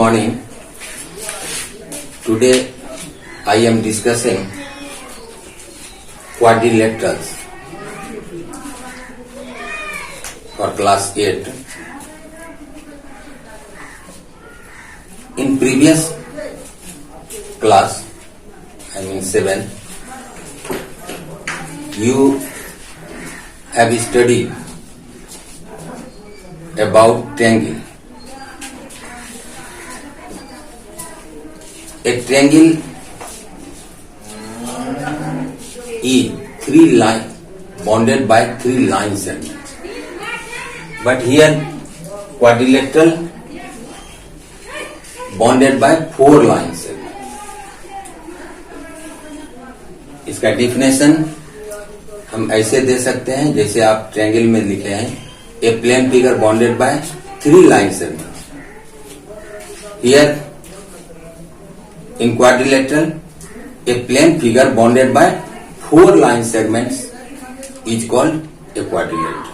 morning. Today I am discussing quadrilaterals for class 8. In previous class, I mean 7, you have studied about triangle. A triangle is three line bonded by three line segments. But here quadrilateral bonded by four line segments. इसका definition हम ऐसे दे सकते हैं जैसे आप triangle में लिखे हैं, a plane figure bounded by three line segments. Here in quadrilateral, a plane figure bonded by four line segments is called a quadrilateral.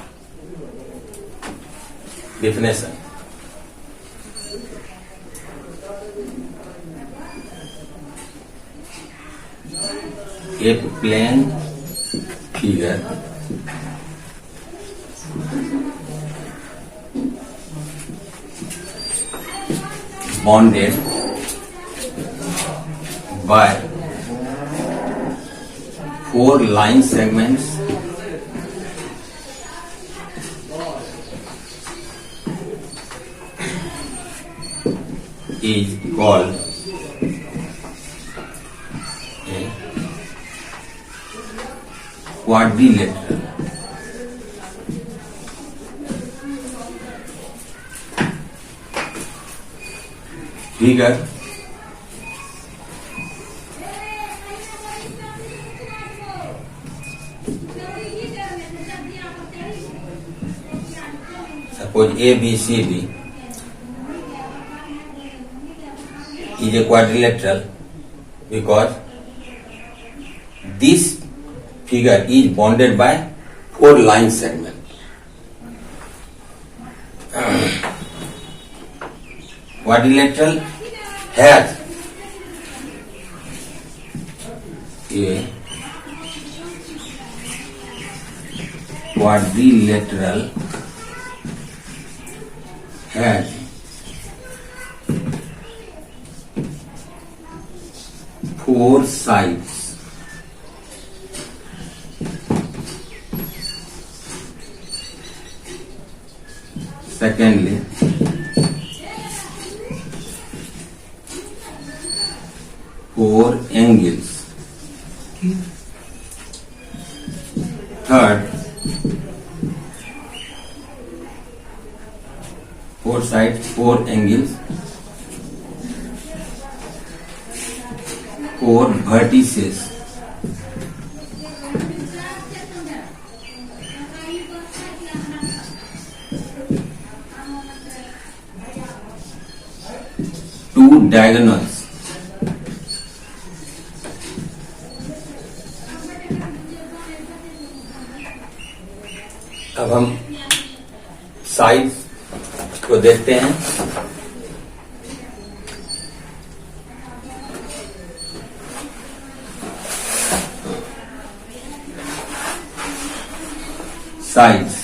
Definition. A plane figure bonded by four line segments is called a quadrilateral. Figure suppose A, B, C, D is a quadrilateral because this figure is bonded by four line segments. Quadrilateral has a quadrilateral has four sides. Secondly, four angles. Third, four sides, four angles, four vertices, two diagonals. अब हम side को देखते हैं. Sides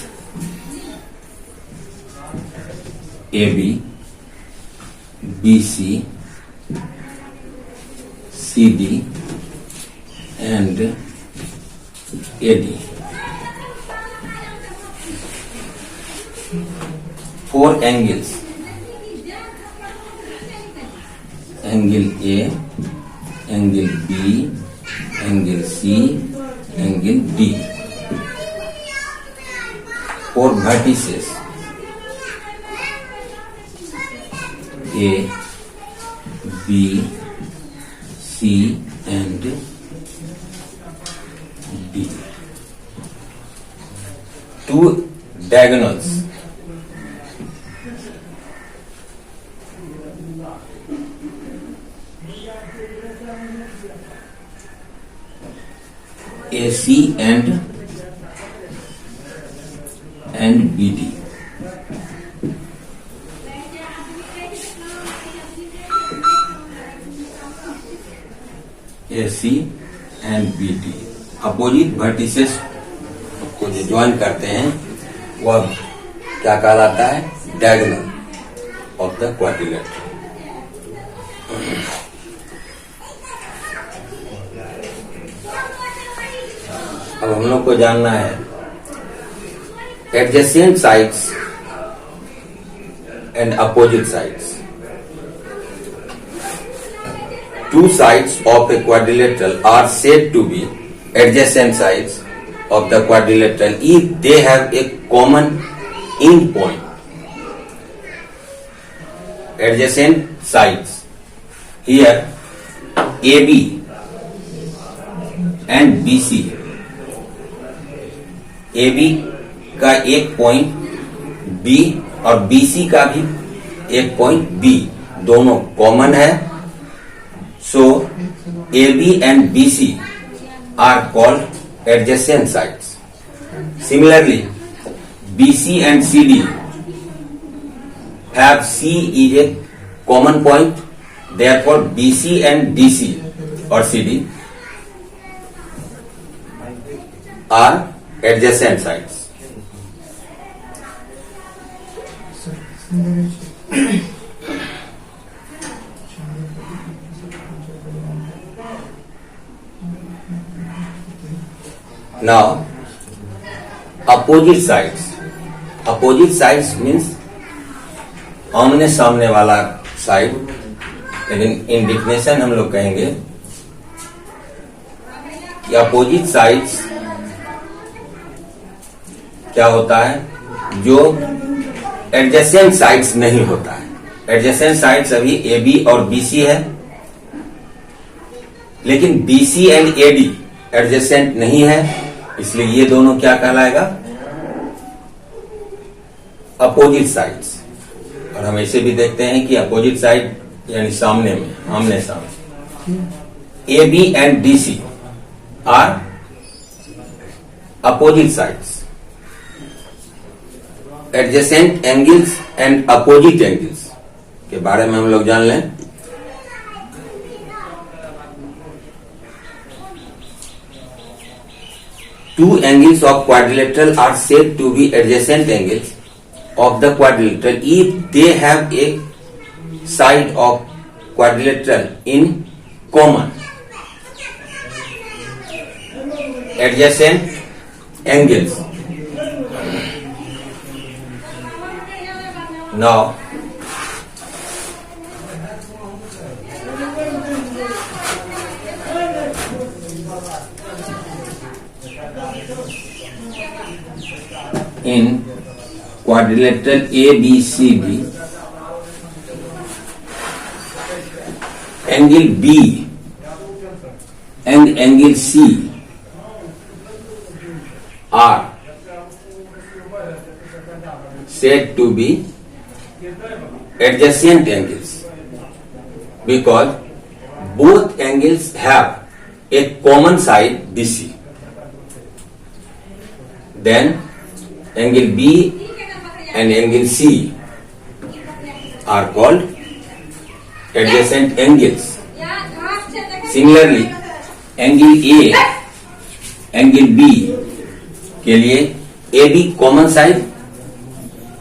AB, BC, CD and AD. Four angles, angle A, angle B, angle C, angle D. Four vertices, A, B, C and D. Two diagonals, AC and BD. AC and BD, opposite vertices को जो join करते हैं वह क्या कहलाता है? Diagonal of the quadrilateral. अब हम लोग को जानना है adjacent sides and opposite sides. Two sides of a quadrilateral are said to be adjacent sides of the quadrilateral if they have a common end point. Adjacent sides here AB and BC, AB का एक point B और BC का भी एक point B दोनों common है। So AB and BC are called adjacent sides. Similarly, BC and CD have C is a common point. Therefore, BC and DC or CD are adjacent sides. Now, opposite sides. Opposite sides means आमने सामने वाला side, लेकिन इन definition हम लोग कहेंगे कि opposite sides क्या होता है? जो एडजेसेंट साइड्स नहीं होता है। एडजेसेंट साइड्स अभी AB और BC है, लेकिन BC एंड AD एडजेसेंट नहीं है, इसलिए ये दोनों क्या कहलाएगा? Opposite sides. और हम ऐसे भी देखते हैं कि अपोजिट साइड यानी सामने में, आमने सामने, AB and DC are opposite sides. Adjacent angles and opposite angles के बारे में हम लोग जान लें। Two angles of quadrilateral are said to be adjacent angles of the quadrilateral if they have a side of quadrilateral in common. Adjacent angles. Now, in quadrilateral ABCD, angle B and angle C are said to be adjacent angles because both angles have a common side BC. Then angle B and angle C are called adjacent angles. Similarly, angle A, angle B के लिए AB common side,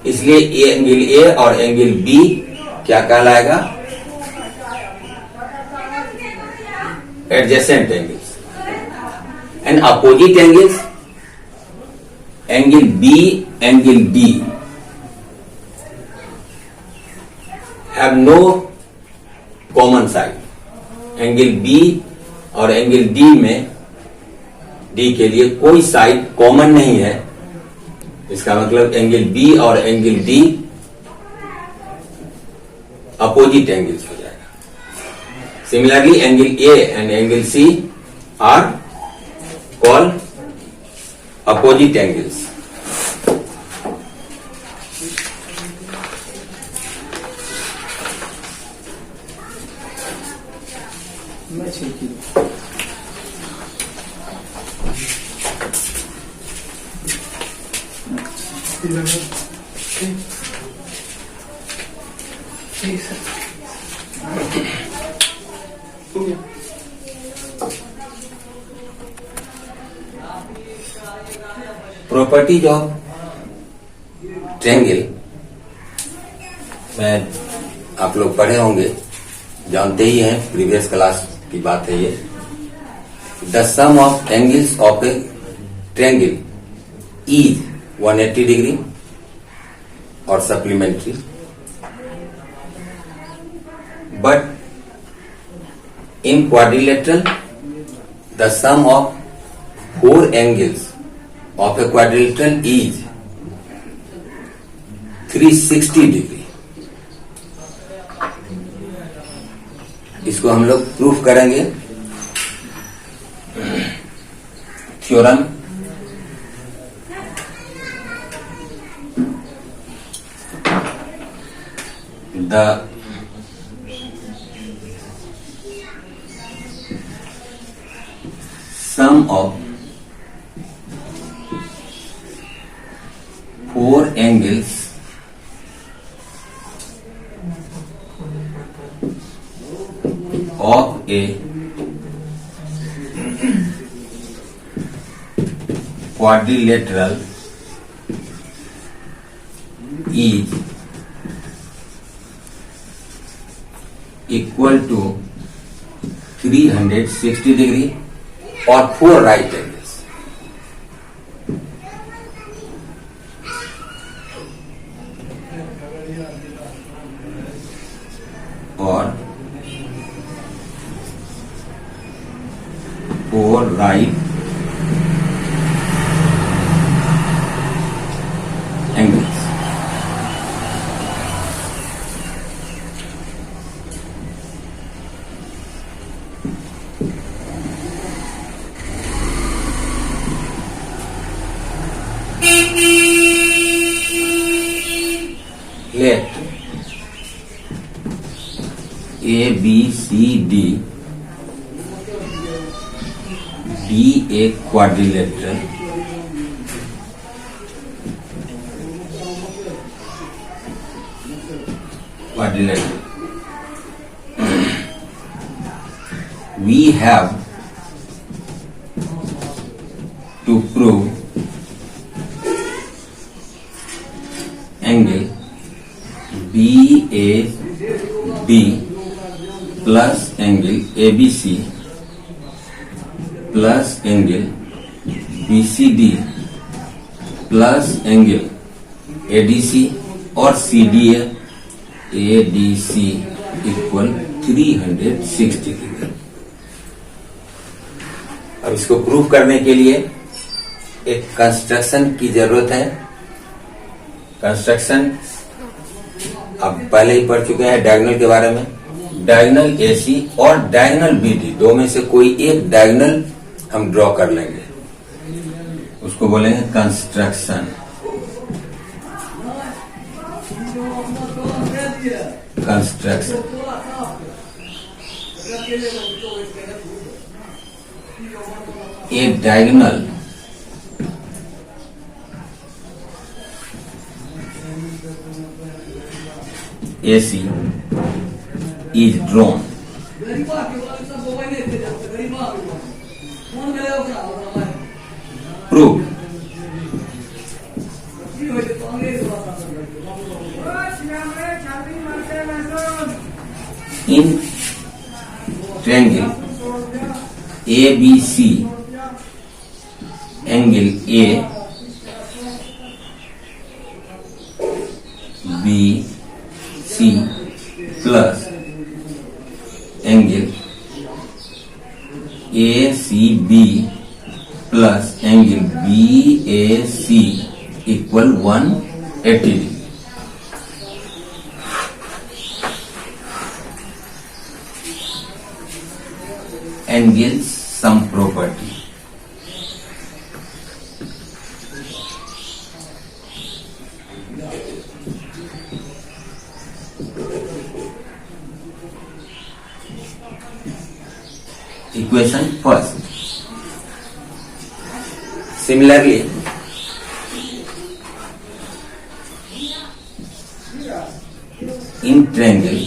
इसलिए angle A और angle B क्या कहलाएगा? Adjacent angles. And opposite angles, angle B, angle D have no common side. Angle B और angle D में, D के लिए कोई साइड कॉमन नहीं है, इसका मतलब एंगल B और एंगल D अपोजिट एंगल्स हो जाएगा। Similarly angle A and angle C are called opposite angles. Properties of triangle में आप लोग पढ़े होंगे, जानते ही हैं, प्रीवियस क्लास की बात है ये। The sum of angles of a triangle is 180 degree और supplementary, but in quadrilateral the sum of 4 angles of a quadrilateral is 360 degree. इसको हम लोग प्रूफ करेंगे theorem. The sum of 4 angles of a quadrilateral is equal to 360 degree or 4 right angles। और 4 right angles। Let A, B, C, D be a quadrilateral we have to prove angle BAB plus angle ABC plus angle BCD plus angle ADC और CDA ADC equal 360 degree. अब इसको prove करने के लिए एक construction की जरूरत है। कंस्ट्रक्शन आप पहले ही पढ़ चुके हैं डायगोनल के बारे में। डायगोनल AC और डायगोनल BD, दो में से कोई एक डायगोनल हम ड्रॉ कर लेंगे, उसको बोलेंगे construction. Construction A diagonal AC is drawn prove in triangle ABC angle A B C plus angle ACB plus angle BAC equal 180 degree। Angles sum property। Equation first। Similarly, in triangle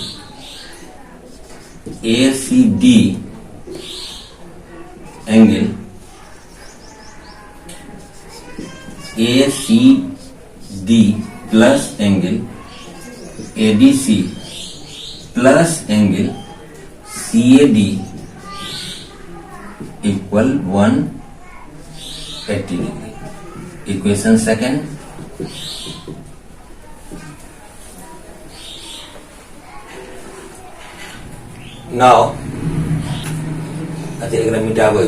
ACD angle ACD plus angle ADC plus angle CAD equal 180 degree. Equation second. Now अच्छा एक मिटाबो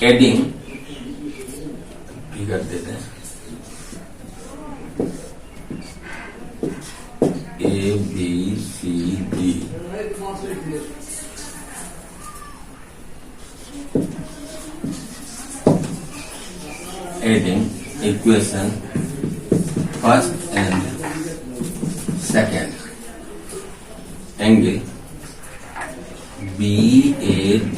adding भी कर देते हैं. ABCD adding equation first and second. Angle BAC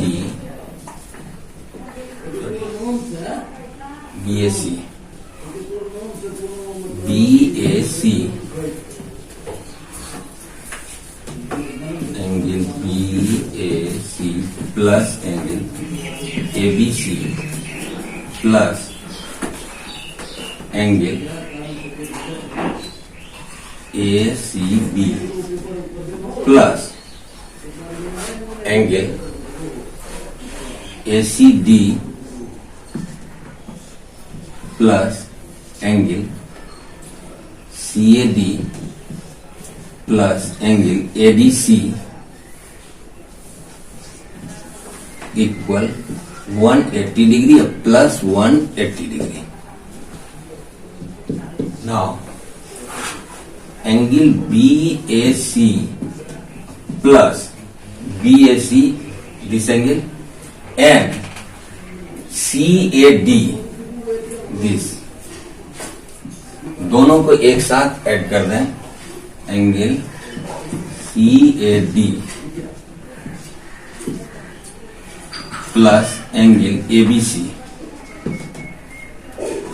angle BAC plus angle ABC plus angle ACB plus angle ACD plus angle CAD plus angle ADC equal 180 degree or plus 180 degree. Now angle BAC plus BAC this angle and CAD this दोनों को एक साथ add कर दें. Angle CAD plus angle ABC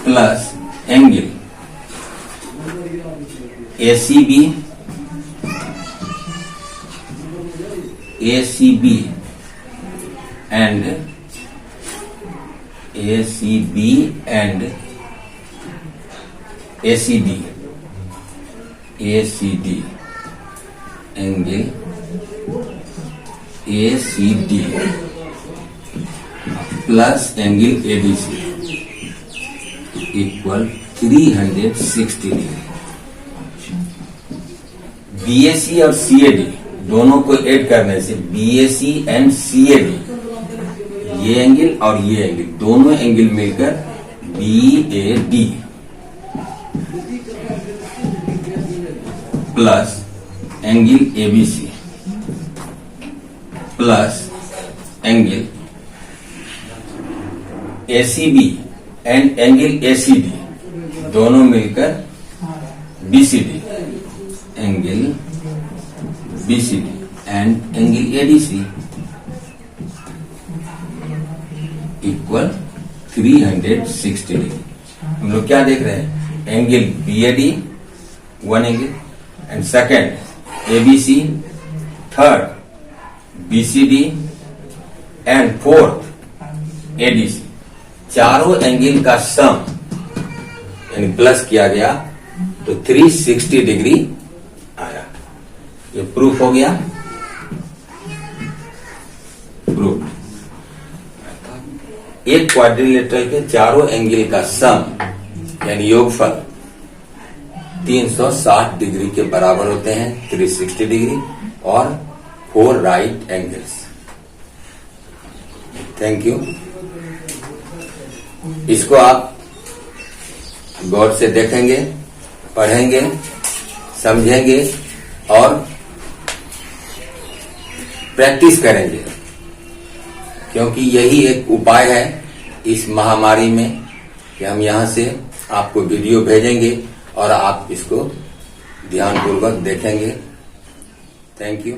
plus angle ACB and ACD angle ACD plus angle ADC equal 360 degree. BAC और CAD दोनों को add करने से BAC एंड CAD ये एंगल और ये एंगल दोनों एंगल मिलकर BAD plus angle ABC plus angle ACB and angle ACD दोनों मिलकर BCD angle BCD and angle ADC equal 360 degree. हम लोग क्या देख रहे हैं? Angle BAD one angle and second ABC, third BCD and fourth ADC. चारों एंगल का सम यानी प्लस किया गया तो 360 डिग्री आया. ये प्रूफ हो गया. प्रूफ एक क्वाड्रिलेटरल के चारों एंगल का सम यानी योगफल 360 डिग्री के बराबर होते हैं. 360 डिग्री और 4 राइट एंगल्स. Thank you. इसको आप गौर से देखेंगे, पढ़ेंगे, समझेंगे और प्रैक्टिस करेंगे, क्योंकि यही एक उपाय है इस महामारी में कि हम यहां से आपको वीडियो भेजेंगे और आप इसको ध्यानपूर्वक देखेंगे. Thank you.